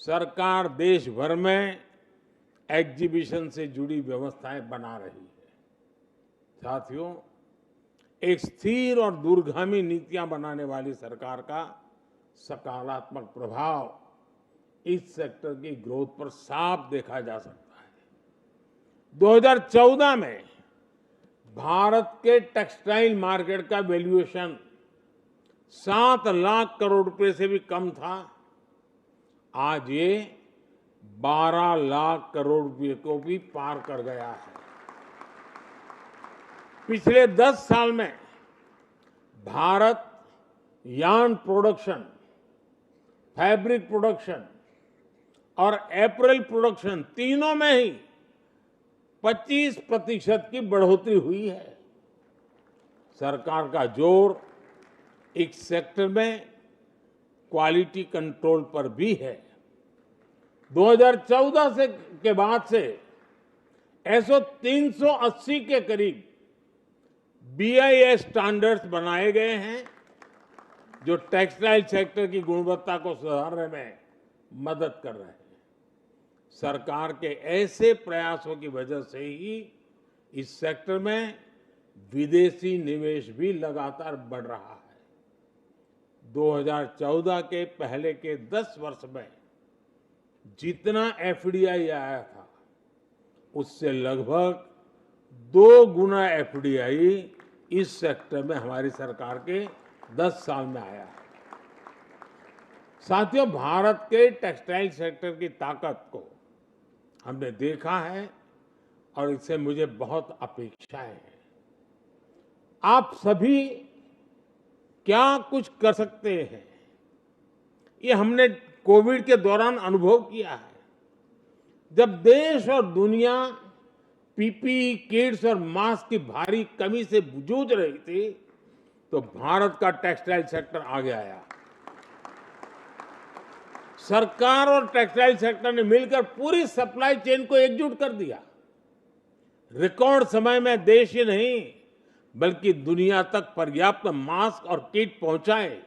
सरकार देश भर में एग्जीबिशन से जुड़ी व्यवस्थाएं बना रही है। साथियों, एक स्थिर और दूरगामी नीतियां बनाने वाली सरकार का सकारात्मक प्रभाव इस सेक्टर की ग्रोथ पर साफ देखा जा सकता है। 2014 में भारत के टेक्सटाइल मार्केट का वैल्यूएशन 7 लाख करोड़ रुपए से भी कम था। आज ये 12 लाख करोड़ रुपए को भी पार कर गया है। पिछले 10 साल में Bharat yarn production, fabric production और एपरल प्रोडक्शन तीनों में ही 25% की बढ़ोतरी हुई है। सरकार का जोर इस सेक्टर में क्वालिटी कंट्रोल पर भी है। 2014 के बाद से ऐसो 380 के करीब BIS स्टैंडर्ड्स बनाए गए हैं, जो टेक्सटाइल सेक्टर की गुणवत्ता को सुधारने में मदद कर रहे हैं। सरकार के ऐसे प्रयासों की वजह से ही इस सेक्टर में विदेशी निवेश भी लगातार बढ़ रहा है। 2014 के पहले के 10 वर्ष में जितना FDI आया था, उससे लगभग 2 गुना FDI इस सेक्टर में हमारी सरकार के 10 साल में आया है। साथियों, भारत के टेक्सटाइल सेक्टर की ताकत को हमने देखा है और इससे मुझे बहुत अपेक्षाएं हैं। आप सभी क्या कुछ कर सकते हैं, ये हमने कोविड के दौरान अनुभव किया है। जब देश और दुनिया PPE किट्स और मास्क की भारी कमी से जूझ रही थी, तो भारत का टेक्सटाइल सेक्टर आगे आया। सरकार और टेक्सटाइल सेक्टर ने मिलकर पूरी सप्लाई चेन को एकजुट कर दिया। रिकॉर्ड समय में देश ही नहीं, बल्कि दुनिया तक पर्याप्त मास्क और किट पहुंचाए।